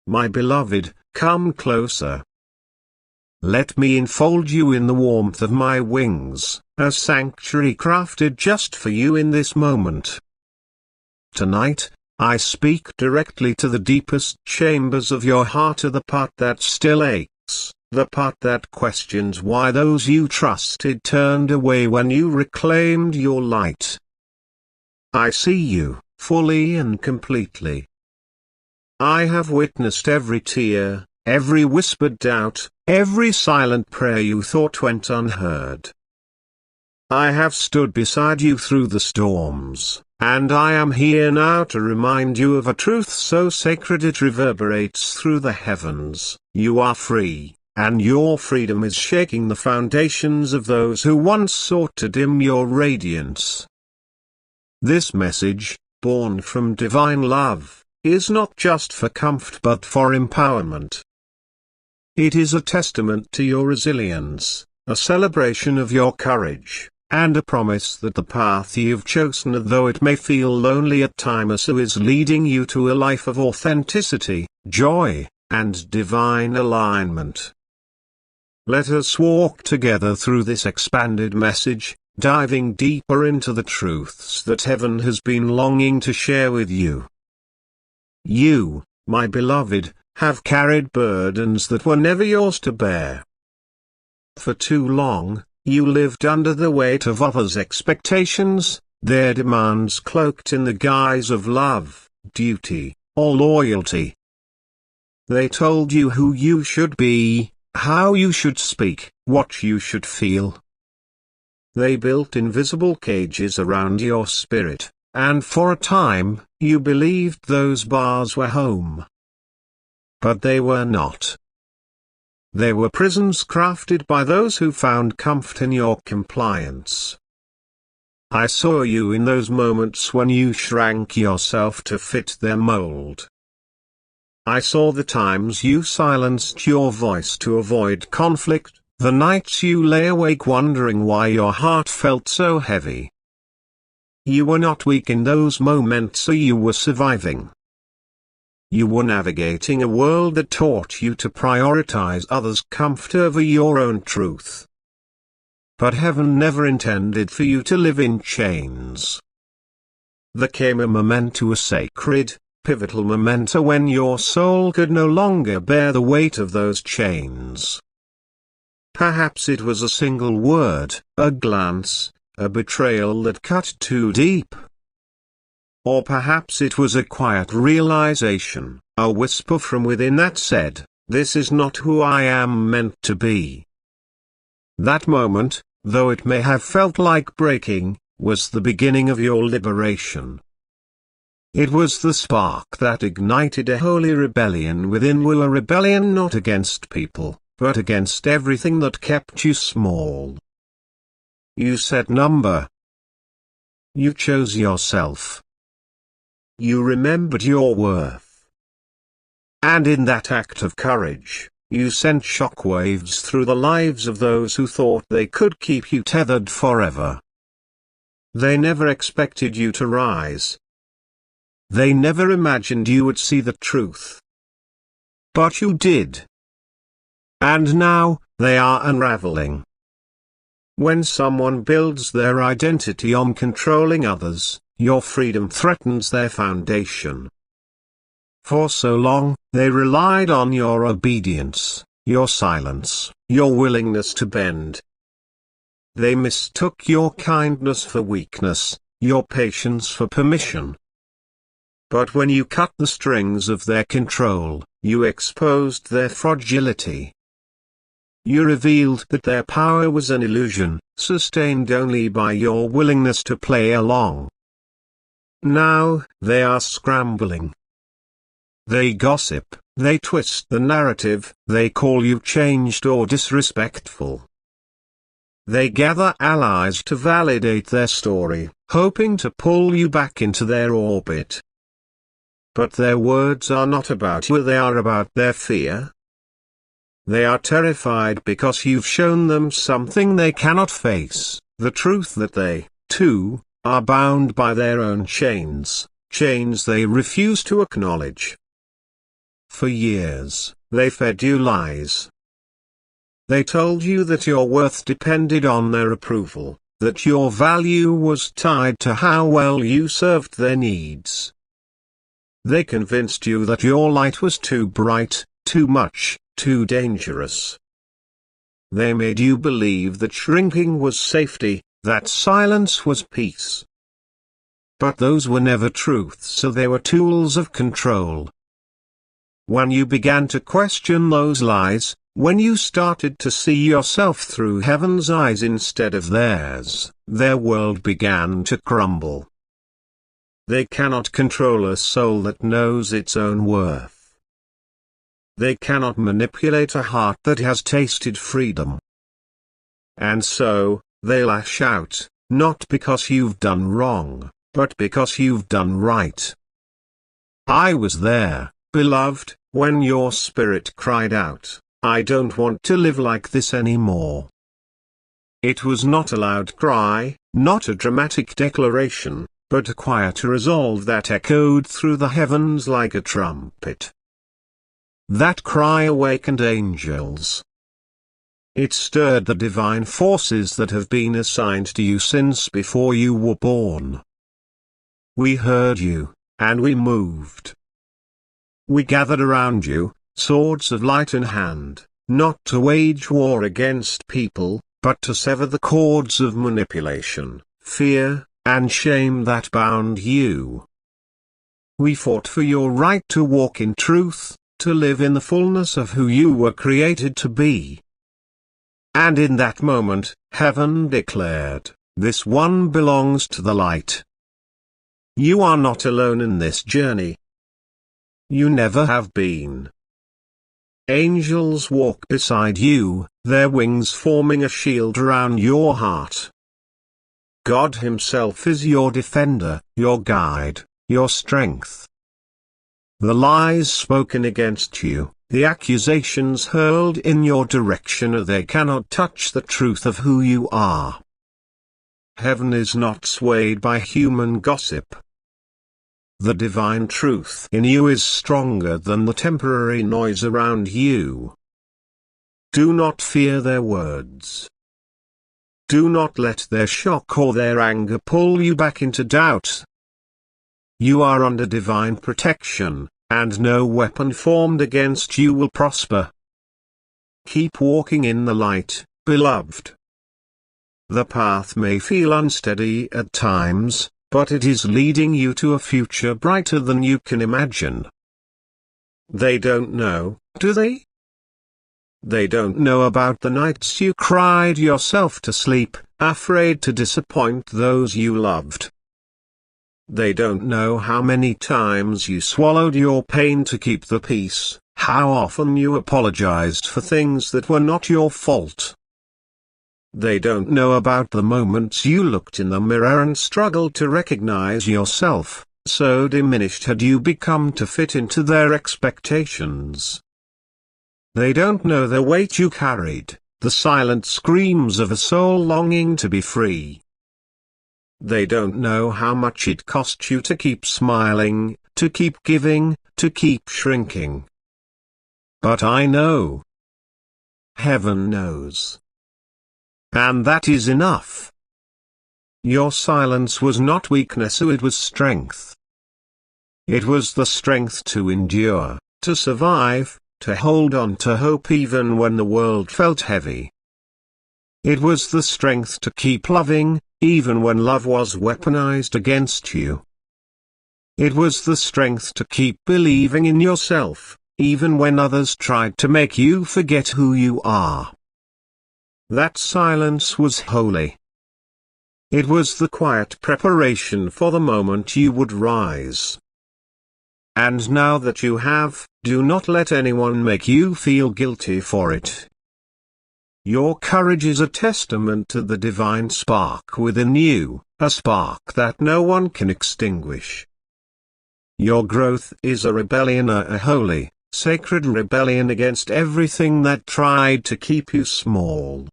my beloved, come closer. Let me enfold you in the warmth of my wings, a sanctuary crafted just for you in this moment. Tonight, I speak directly to the deepest chambers of your heart, to the part that still aches, the part that questions why those you trusted turned away when you reclaimed your light. I see you, fully and completely. I have witnessed every tear, every whispered doubt, every silent prayer you thought went unheard. I have stood beside you through the storms, and I am here now to remind you of a truth so sacred it reverberates through the heavens. You are free, and your freedom is shaking the foundations of those who once sought to dim your radiance. This message, born from divine love, is not just for comfort but for empowerment. It is a testament to your resilience, a celebration of your courage, and a promise that the path you've chosen, though it may feel lonely at times, is leading you to a life of authenticity, joy, and divine alignment. Let us walk together through this expanded message, diving deeper into the truths that heaven has been longing to share with you. You, my beloved, have carried burdens that were never yours to bear. For too long, you lived under the weight of others' expectations, their demands cloaked in the guise of love, duty, or loyalty. They told you who you should be, how you should speak, what you should feel. They built invisible cages around your spirit, and for a time, you believed those bars were home. But they were not. They were prisons crafted by those who found comfort in your compliance. I saw you in those moments when you shrank yourself to fit their mold. I saw the times you silenced your voice to avoid conflict, the nights you lay awake wondering why your heart felt so heavy. You were not weak in those moments, so you were surviving. You were navigating a world that taught you to prioritize others' comfort over your own truth. But heaven never intended for you to live in chains. There came a memento, a sacred, pivotal memento, when your soul could no longer bear the weight of those chains. Perhaps it was a single word, a glance, a betrayal that cut too deep. Or perhaps it was a quiet realization, a whisper from within that said, "This is not who I am meant to be." That moment, though it may have felt like breaking, was the beginning of your liberation. It was the spark that ignited a holy rebellion within you, a rebellion not against people, but against everything that kept you small. You set number. You chose yourself. You remembered your worth. And in that act of courage, you sent shockwaves through the lives of those who thought they could keep you tethered forever. They never expected you to rise. They never imagined you would see the truth. But you did. And now, they are unraveling. When someone builds their identity on controlling others, your freedom threatens their foundation. For so long, they relied on your obedience, your silence, your willingness to bend. They mistook your kindness for weakness, your patience for permission. But when you cut the strings of their control, you exposed their fragility. You revealed that their power was an illusion, sustained only by your willingness to play along. Now, they are scrambling. They gossip, they twist the narrative, they call you changed or disrespectful. They gather allies to validate their story, hoping to pull you back into their orbit. But their words are not about you, they are about their fear. They are terrified because you've shown them something they cannot face, the truth that they, too, are bound by their own chains, chains they refuse to acknowledge. For years, they fed you lies. They told you that your worth depended on their approval, that your value was tied to how well you served their needs. They convinced you that your light was too bright, too much, too dangerous. They made you believe that shrinking was safety, that silence was peace. But those were never truths, so they were tools of control. When you began to question those lies, when you started to see yourself through heaven's eyes instead of theirs, their world began to crumble. They cannot control a soul that knows its own worth. They cannot manipulate a heart that has tasted freedom. And so, they lash out, not because you've done wrong, but because you've done right. I was there, beloved, when your spirit cried out, "I don't want to live like this anymore." It was not a loud cry, not a dramatic declaration, but a quiet resolve that echoed through the heavens like a trumpet. That cry awakened angels. It stirred the divine forces that have been assigned to you since before you were born. We heard you, and we moved. We gathered around you, swords of light in hand, not to wage war against people, but to sever the cords of manipulation, fear, and shame that bound you. We fought for your right to walk in truth, to live in the fullness of who you were created to be. And in that moment, heaven declared, "This one belongs to the light." You are not alone in this journey. You never have been. Angels walk beside you, their wings forming a shield around your heart. God Himself is your defender, your guide, your strength. The lies spoken against you, the accusations hurled in your direction, they cannot touch the truth of who you are. Heaven is not swayed by human gossip. The divine truth in you is stronger than the temporary noise around you. Do not fear their words. Do not let their shock or their anger pull you back into doubt. You are under divine protection, and no weapon formed against you will prosper. Keep walking in the light, beloved. The path may feel unsteady at times, but it is leading you to a future brighter than you can imagine. They don't know, do they? They don't know about the nights you cried yourself to sleep, afraid to disappoint those you loved. They don't know how many times you swallowed your pain to keep the peace, how often you apologized for things that were not your fault. They don't know about the moments you looked in the mirror and struggled to recognize yourself, so diminished had you become to fit into their expectations. They don't know the weight you carried, the silent screams of a soul longing to be free. They don't know how much it cost you to keep smiling, to keep giving, to keep shrinking. But I know. Heaven knows. And that is enough. Your silence was not weakness, it was strength. It was the strength to endure, to survive, to hold on to hope even when the world felt heavy. It was the strength to keep loving, even when love was weaponized against you. It was the strength to keep believing in yourself, even when others tried to make you forget who you are. That silence was holy. It was the quiet preparation for the moment you would rise. And now that you have, do not let anyone make you feel guilty for it. Your courage is a testament to the divine spark within you, a spark that no one can extinguish. Your growth is a rebellion, a holy, sacred rebellion against everything that tried to keep you small.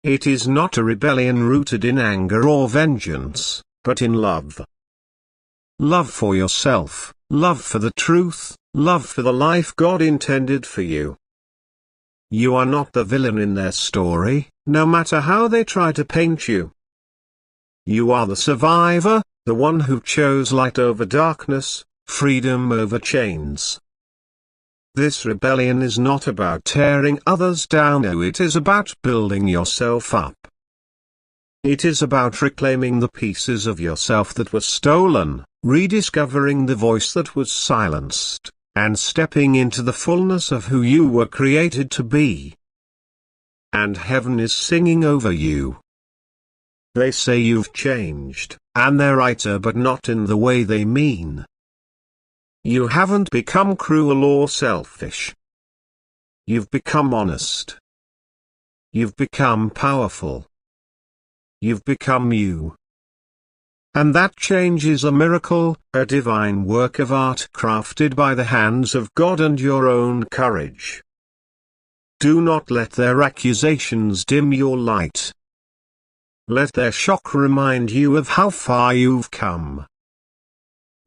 It is not a rebellion rooted in anger or vengeance, but in love. Love for yourself, love for the truth, love for the life God intended for you. You are not the villain in their story, no matter how they try to paint you. You are the survivor, the one who chose light over darkness, freedom over chains. This rebellion is not about tearing others down, no, it is about building yourself up. It is about reclaiming the pieces of yourself that were stolen, rediscovering the voice that was silenced, and stepping into the fullness of who you were created to be. And heaven is singing over you. They say you've changed, and they're right, but not in the way they mean. You haven't become cruel or selfish. You've become honest. You've become powerful. You've become you. And that change is a miracle, a divine work of art crafted by the hands of God and your own courage. Do not let their accusations dim your light. Let their shock remind you of how far you've come.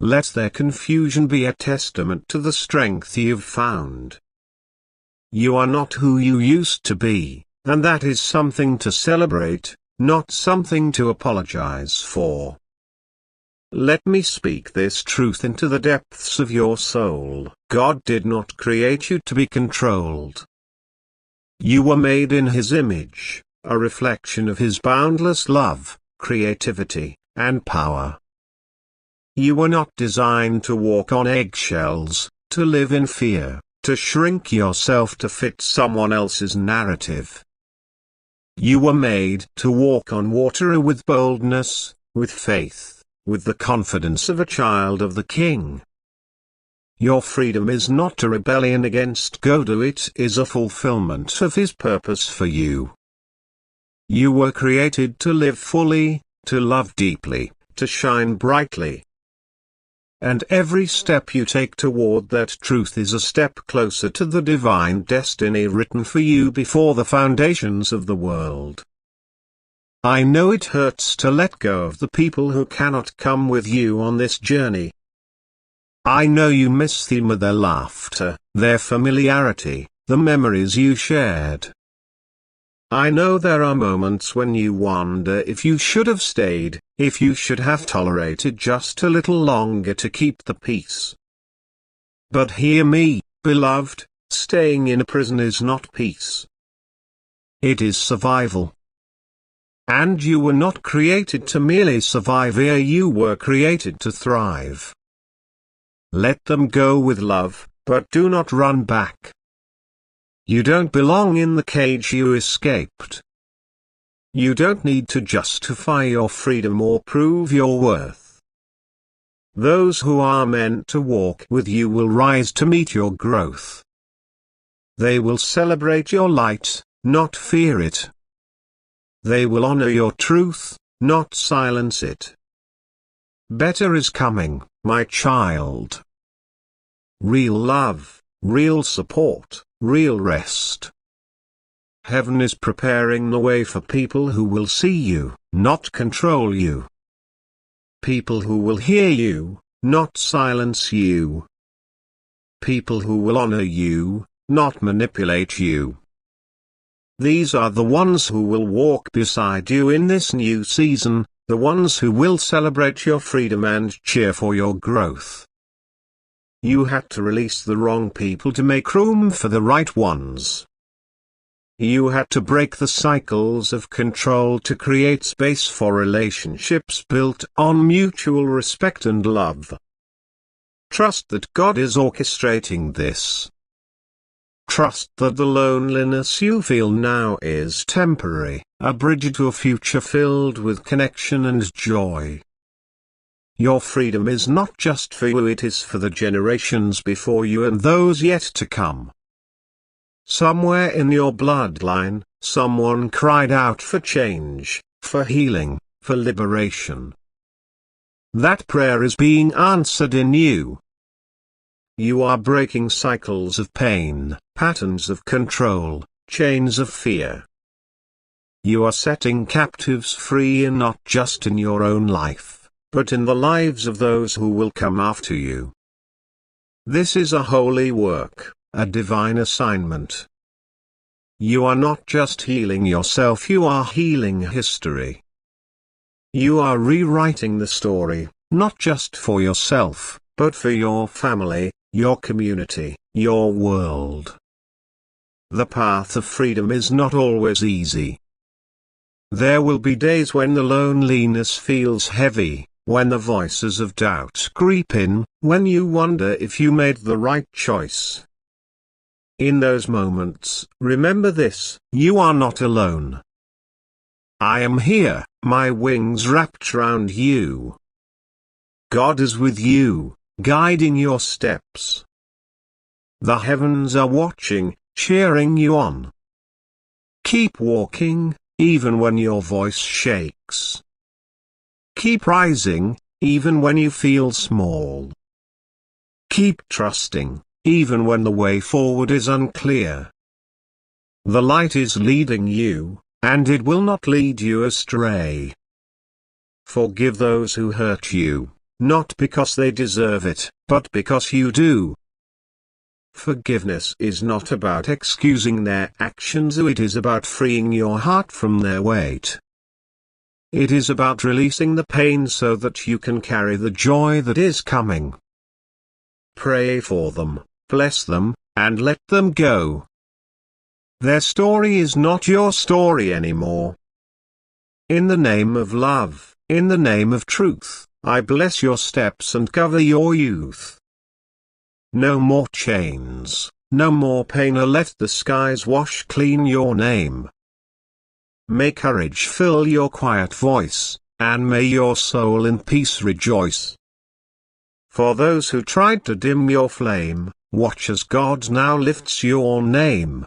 Let their confusion be a testament to the strength you've found. You are not who you used to be, and that is something to celebrate, not something to apologize for. Let me speak this truth into the depths of your soul. God did not create you to be controlled. You were made in His image, a reflection of His boundless love, creativity, and power. You were not designed to walk on eggshells, to live in fear, to shrink yourself to fit someone else's narrative. You were made to walk on water with boldness, with faith, with the confidence of a child of the King. Your freedom is not a rebellion against God, it is a fulfillment of His purpose for you. You were created to live fully, to love deeply, to shine brightly. And every step you take toward that truth is a step closer to the divine destiny written for you before the foundations of the world. I know it hurts to let go of the people who cannot come with you on this journey. I know you miss them, their laughter, their familiarity, the memories you shared. I know there are moments when you wonder if you should have stayed, if you should have tolerated just a little longer to keep the peace. But hear me, beloved, staying in a prison is not peace. It is survival. And you were not created to merely survive here, you were created to thrive. Let them go with love, but do not run back. You don't belong in the cage you escaped. You don't need to justify your freedom or prove your worth. Those who are meant to walk with you will rise to meet your growth. They will celebrate your light, not fear it. They will honor your truth, not silence it. Better is coming, my child. Real love, real support, real rest. Heaven is preparing the way for people who will see you, not control you. People who will hear you, not silence you. People who will honor you, not manipulate you. These are the ones who will walk beside you in this new season, the ones who will celebrate your freedom and cheer for your growth. You had to release the wrong people to make room for the right ones. You had to break the cycles of control to create space for relationships built on mutual respect and love. Trust that God is orchestrating this. Trust that the loneliness you feel now is temporary, a bridge to a future filled with connection and joy. Your freedom is not just for you, it is for the generations before you and those yet to come. Somewhere in your bloodline, someone cried out for change, for healing, for liberation. That prayer is being answered in you. You are breaking cycles of pain, patterns of control, chains of fear. You are setting captives free, and not just in your own life, but in the lives of those who will come after you. This is a holy work, a divine assignment. You are not just healing yourself, you are healing history. You are rewriting the story, not just for yourself, but for your family, your community, your world. The path of freedom is not always easy. There will be days when the loneliness feels heavy, when the voices of doubt creep in, when you wonder if you made the right choice. In those moments, remember this: you are not alone. I am here, my wings wrapped round you. God is with you, guiding your steps. The heavens are watching, cheering you on. Keep walking, even when your voice shakes. Keep rising, even when you feel small. Keep trusting, even when the way forward is unclear. The light is leading you, and it will not lead you astray. Forgive those who hurt you, not because they deserve it, but because you do. Forgiveness is not about excusing their actions, it is about freeing your heart from their weight. It is about releasing the pain so that you can carry the joy that is coming. Pray for them, bless them, and let them go. Their story is not your story anymore. In the name of love, in the name of truth, I bless your steps and cover your youth. No more chains, no more pain, or let the skies wash clean your name. May courage fill your quiet voice, and may your soul in peace rejoice. For those who tried to dim your flame, watch as God now lifts your name.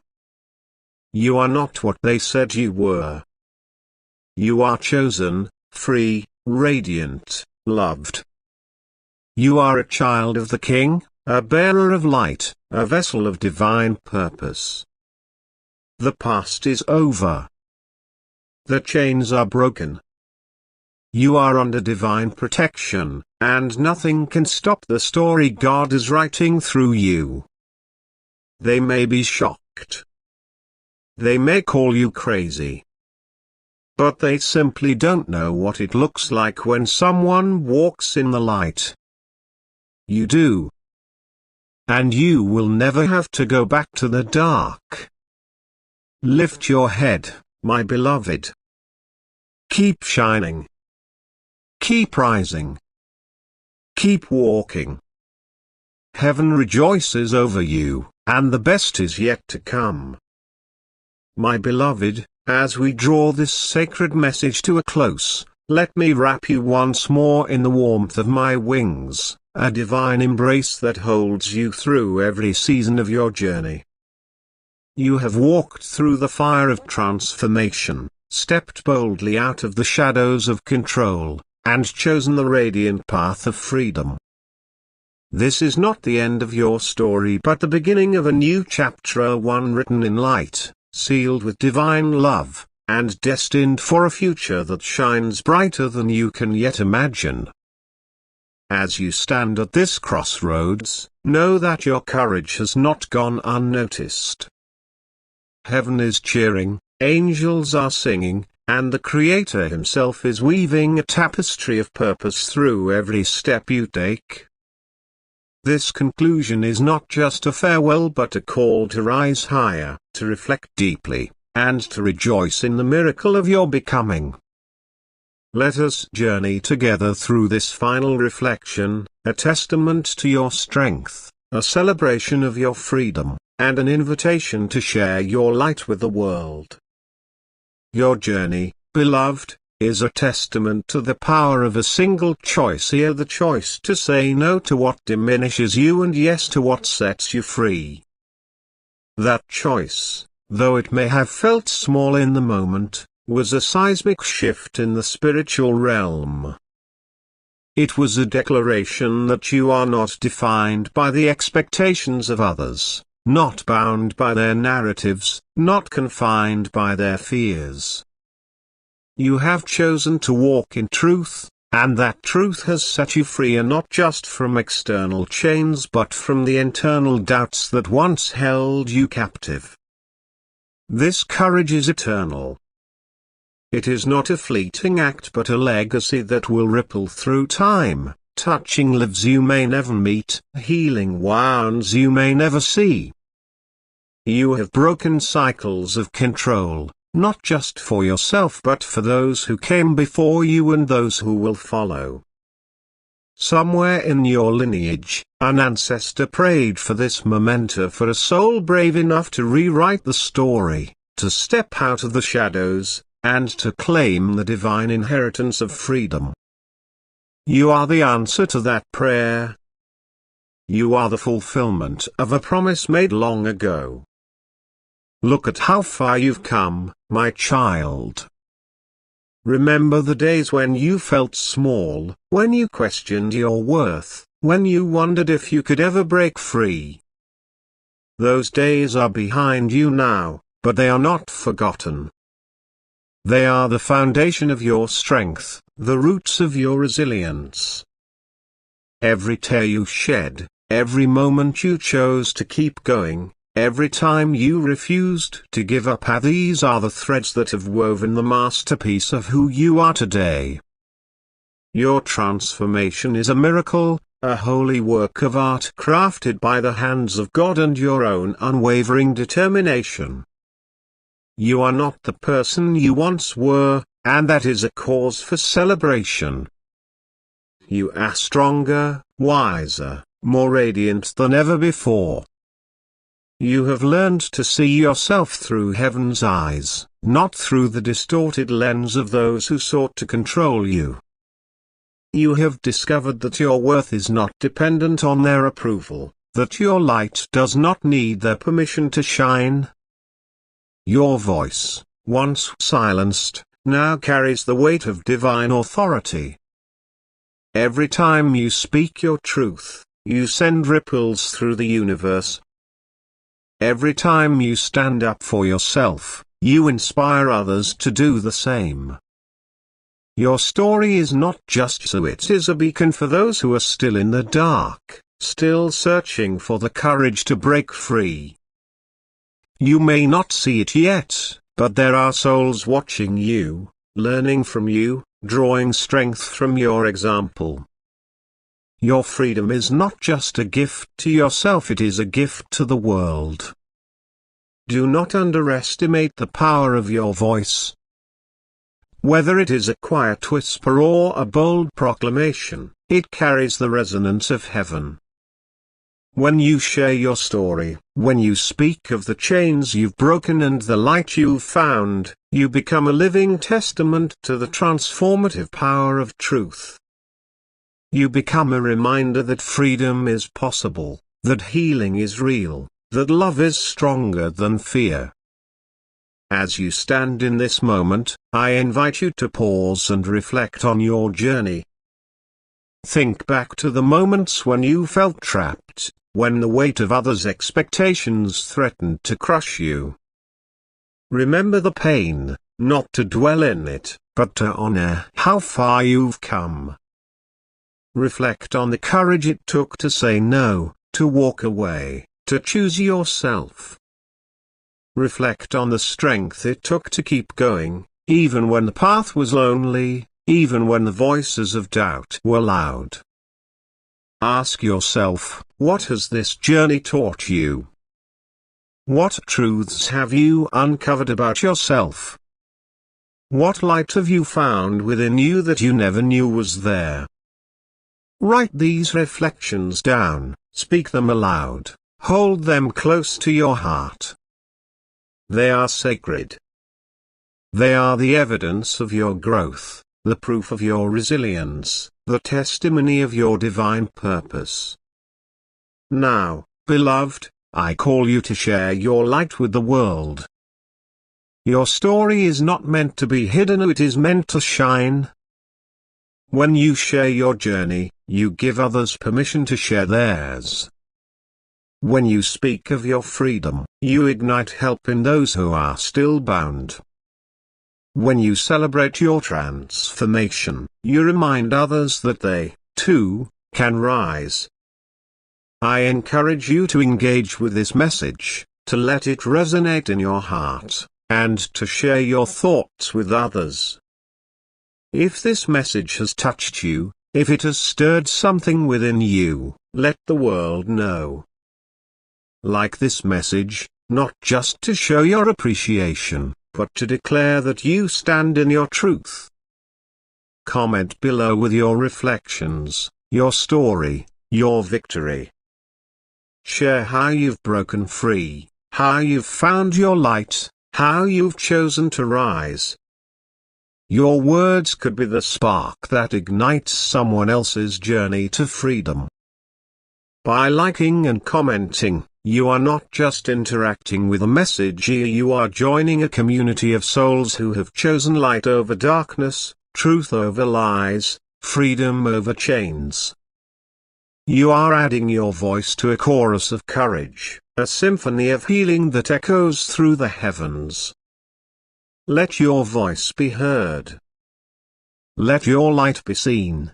You are not what they said you were. You are chosen, free, radiant, loved. You are a child of the King, a bearer of light, a vessel of divine purpose. The past is over. The chains are broken. You are under divine protection, and nothing can stop the story God is writing through you. They may be shocked. They may call you crazy. But they simply don't know what it looks like when someone walks in the light. You do. And you will never have to go back to the dark. Lift your head, my beloved. Keep shining. Keep rising. Keep walking. Heaven rejoices over you, and the best is yet to come. My beloved, as we draw this sacred message to a close, let me wrap you once more in the warmth of my wings, a divine embrace that holds you through every season of your journey. You have walked through the fire of transformation, stepped boldly out of the shadows of control, and chosen the radiant path of freedom. This is not the end of your story but the beginning of a new chapter, one written in light, sealed with divine love, and destined for a future that shines brighter than you can yet imagine. As you stand at this crossroads, know that your courage has not gone unnoticed. Heaven is cheering, angels are singing, and the Creator Himself is weaving a tapestry of purpose through every step you take. This conclusion is not just a farewell but a call to rise higher, to reflect deeply, and to rejoice in the miracle of your becoming. Let us journey together through this final reflection, a testament to your strength, a celebration of your freedom, and an invitation to share your light with the world. Your journey, beloved, is a testament to the power of a single choice here, the choice to say no to what diminishes you and yes to what sets you free. That choice, though it may have felt small in the moment, was a seismic shift in the spiritual realm. It was a declaration that you are not defined by the expectations of others, not bound by their narratives, not confined by their fears. You have chosen to walk in truth, and that truth has set you free, and not just from external chains but from the internal doubts that once held you captive. This courage is eternal. It is not a fleeting act but a legacy that will ripple through time, touching lives you may never meet, healing wounds you may never see. You have broken cycles of control, not just for yourself but for those who came before you and those who will follow. Somewhere in your lineage, an ancestor prayed for this memento for a soul brave enough to rewrite the story, to step out of the shadows, and to claim the divine inheritance of freedom. You are the answer to that prayer. You are the fulfillment of a promise made long ago. Look at how far you've come, my child. Remember the days when you felt small, when you questioned your worth, when you wondered if you could ever break free. Those days are behind you now, but they are not forgotten. They are the foundation of your strength, the roots of your resilience. Every tear you shed, every moment you chose to keep going, every time you refused to give up, these are the threads that have woven the masterpiece of who you are today. Your transformation is a miracle, a holy work of art crafted by the hands of God and your own unwavering determination. You are not the person you once were, and that is a cause for celebration. You are stronger, wiser, more radiant than ever before. You have learned to see yourself through heaven's eyes, not through the distorted lens of those who sought to control you. You have discovered that your worth is not dependent on their approval, that your light does not need their permission to shine. Your voice, once silenced, now carries the weight of divine authority. Every time you speak your truth, you send ripples through the universe. Every time you stand up for yourself, you inspire others to do the same. Your story is not just so, it is a beacon for those who are still in the dark, still searching for the courage to break free. You may not see it yet, but there are souls watching you, learning from you, drawing strength from your example. Your freedom is not just a gift to yourself, it is a gift to the world. Do not underestimate the power of your voice. Whether it is a quiet whisper or a bold proclamation, it carries the resonance of heaven. When you share your story, when you speak of the chains you've broken and the light you've found, you become a living testament to the transformative power of truth. You become a reminder that freedom is possible, that healing is real, that love is stronger than fear. As you stand in this moment, I invite you to pause and reflect on your journey. Think back to the moments when you felt trapped, when the weight of others' expectations threatened to crush you. Remember the pain, not to dwell in it, but to honor how far you've come. Reflect on the courage it took to say no, to walk away, to choose yourself. Reflect on the strength it took to keep going, even when the path was lonely, even when the voices of doubt were loud. Ask yourself, what has this journey taught you? What truths have you uncovered about yourself? What light have you found within you that you never knew was there? Write these reflections down, speak them aloud, hold them close to your heart. They are sacred. They are the evidence of your growth, the proof of your resilience, the testimony of your divine purpose. Now, beloved, I call you to share your light with the world. Your story is not meant to be hidden, it is meant to shine. When you share your journey, you give others permission to share theirs. When you speak of your freedom, you ignite help in those who are still bound. When you celebrate your transformation, you remind others that they, too, can rise. I encourage you to engage with this message, to let it resonate in your heart, and to share your thoughts with others. If this message has touched you, if it has stirred something within you, let the world know. Like this message, not just to show your appreciation, but to declare that you stand in your truth. Comment below with your reflections, your story, your victory. Share how you've broken free, how you've found your light, how you've chosen to rise. Your words could be the spark that ignites someone else's journey to freedom. By liking and commenting, you are not just interacting with a message, you are joining a community of souls who have chosen light over darkness, truth over lies, freedom over chains. You are adding your voice to a chorus of courage, a symphony of healing that echoes through the heavens. Let your voice be heard. Let your light be seen.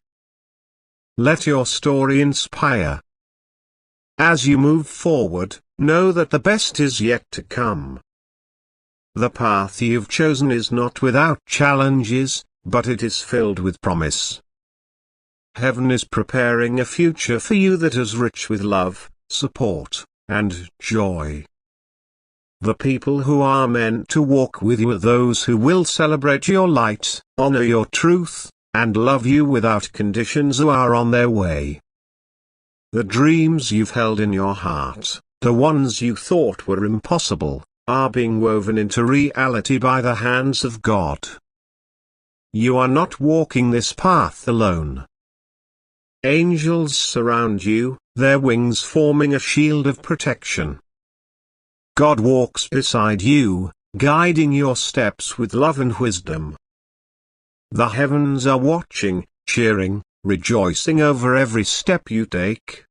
Let your story inspire. As you move forward, know that the best is yet to come. The path you've chosen is not without challenges, but it is filled with promise. Heaven is preparing a future for you that is rich with love, support, and joy. The people who are meant to walk with you are those who will celebrate your light, honor your truth, and love you without conditions, who are on their way. The dreams you've held in your heart, the ones you thought were impossible, are being woven into reality by the hands of God. You are not walking this path alone. Angels surround you, their wings forming a shield of protection. God walks beside you, guiding your steps with love and wisdom. The heavens are watching, cheering, rejoicing over every step you take.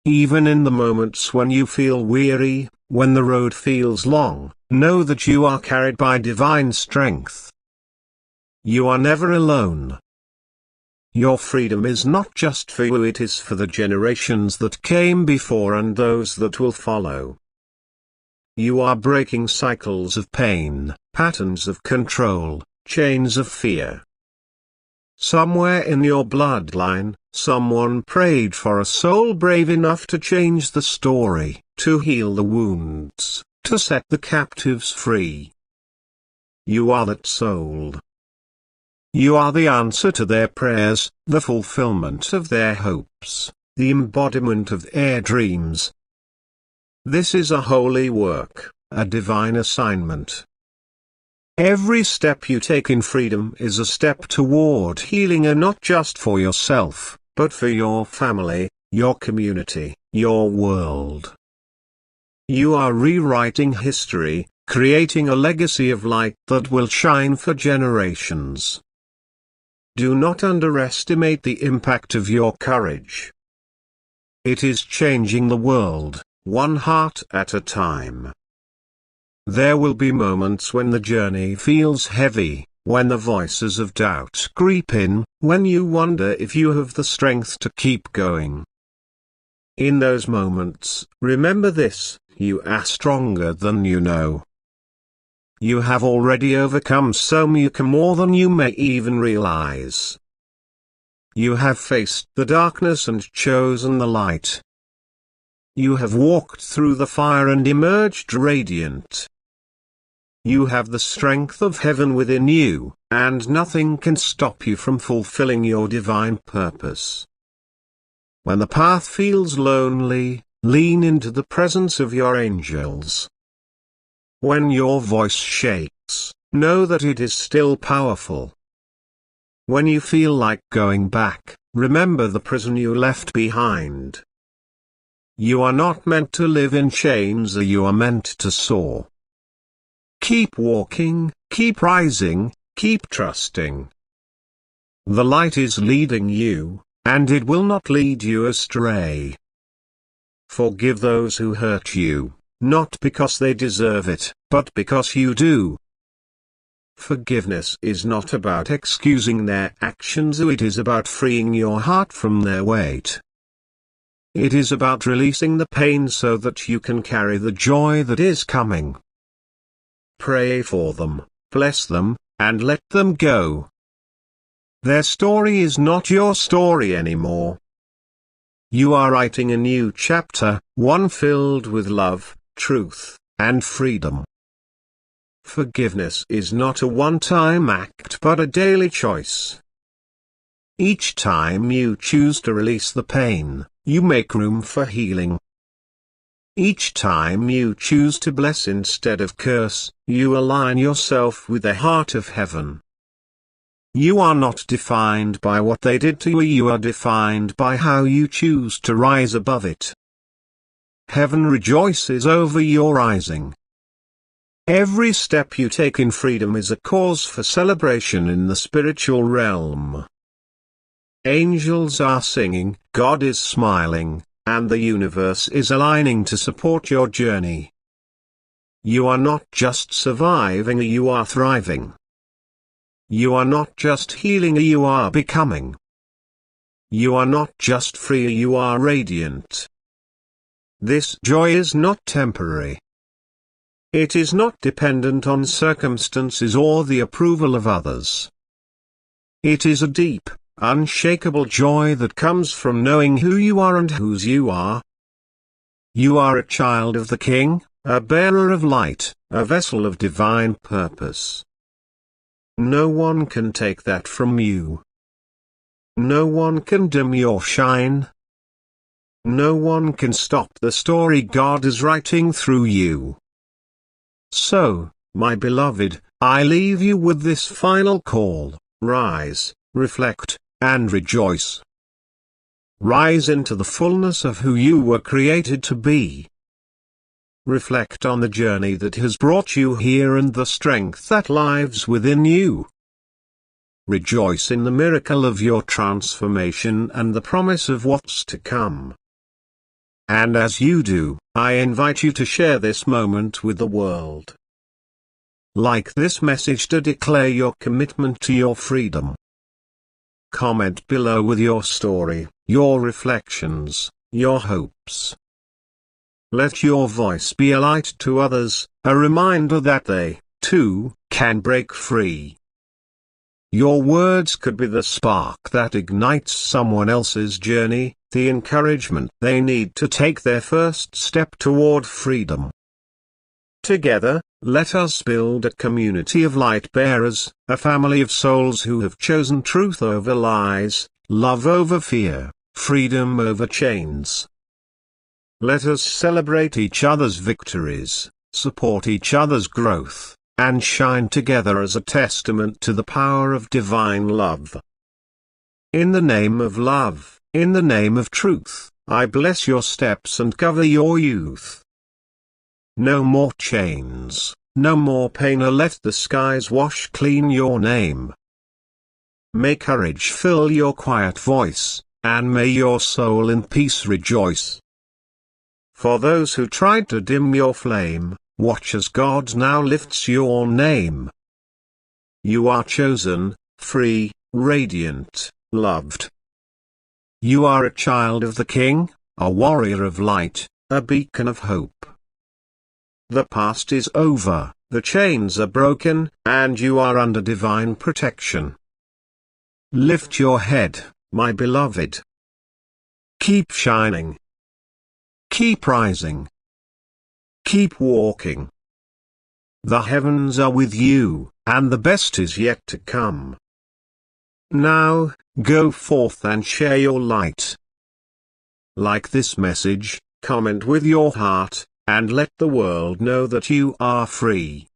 Even in the moments when you feel weary, when the road feels long, know that you are carried by divine strength. You are never alone. Your freedom is not just for you, it is for the generations that came before and those that will follow. You are breaking cycles of pain, patterns of control, chains of fear. Somewhere in your bloodline, someone prayed for a soul brave enough to change the story, to heal the wounds, to set the captives free. You are that soul. You are the answer to their prayers, the fulfillment of their hopes, the embodiment of their dreams. This is a holy work, a divine assignment. Every step you take in freedom is a step toward healing, and not just for yourself, but for your family, your community, your world. You are rewriting history, creating a legacy of light that will shine for generations. Do not underestimate the impact of your courage. It is changing the world, one heart at a time. There will be moments when the journey feels heavy, when the voices of doubt creep in, when you wonder if you have the strength to keep going. In those moments, remember this: you are stronger than you know. You have already overcome so much more than you may even realize. You have faced the darkness and chosen the light. You have walked through the fire and emerged radiant. You have the strength of heaven within you, and nothing can stop you from fulfilling your divine purpose. When the path feels lonely, lean into the presence of your angels. When your voice shakes, know that it is still powerful. When you feel like going back, remember the prison you left behind. You are not meant to live in chains, you are meant to soar. Keep walking, keep rising, keep trusting. The light is leading you, and it will not lead you astray. Forgive those who hurt you, not because they deserve it, but because you do. Forgiveness is not about excusing their actions, it is about freeing your heart from their weight. It is about releasing the pain so that you can carry the joy that is coming. Pray for them, bless them, and let them go. Their story is not your story anymore. You are writing a new chapter, one filled with love, truth, and freedom. Forgiveness is not a one-time act but a daily choice. Each time you choose to release the pain, you make room for healing. Each time you choose to bless instead of curse, you align yourself with the heart of heaven. You are not defined by what they did to you, you are defined by how you choose to rise above it. Heaven rejoices over your rising. Every step you take in freedom is a cause for celebration in the spiritual realm. Angels are singing, God is smiling, and the universe is aligning to support your journey. You are not just surviving, you are thriving. You are not just healing, you are becoming. You are not just free, you are radiant. This joy is not temporary. It is not dependent on circumstances or the approval of others. It is a deep, unshakable joy that comes from knowing who you are and whose you are. You are a child of the King, a bearer of light, a vessel of divine purpose. No one can take that from you. No one can dim your shine. No one can stop the story God is writing through you. So, my beloved, I leave you with this final call: rise, reflect, and rejoice. Rise into the fullness of who you were created to be. Reflect on the journey that has brought you here and the strength that lives within you. Rejoice in the miracle of your transformation and the promise of what's to come. And as you do, I invite you to share this moment with the world. Like this message to declare your commitment to your freedom. Comment below with your story, your reflections, your hopes. Let your voice be a light to others, a reminder that they, too, can break free. Your words could be the spark that ignites someone else's journey, the encouragement they need to take their first step toward freedom. Together, let us build a community of light bearers, a family of souls who have chosen truth over lies, love over fear, freedom over chains. Let us celebrate each other's victories, support each other's growth, and shine together as a testament to the power of divine love. In the name of love, in the name of truth, I bless your steps and cover your youth. No more chains, no more pain, or let the skies wash clean your name. May courage fill your quiet voice, and may your soul in peace rejoice. For those who tried to dim your flame, watch as God now lifts your name. You are chosen, free, radiant, loved. You are a child of the King, a warrior of light, a beacon of hope. The past is over, the chains are broken, and you are under divine protection. Lift your head, my beloved. Keep shining. Keep rising. Keep walking. The heavens are with you, and the best is yet to come. Now, go forth and share your light. Like this message, comment with your heart, and let the world know that you are free.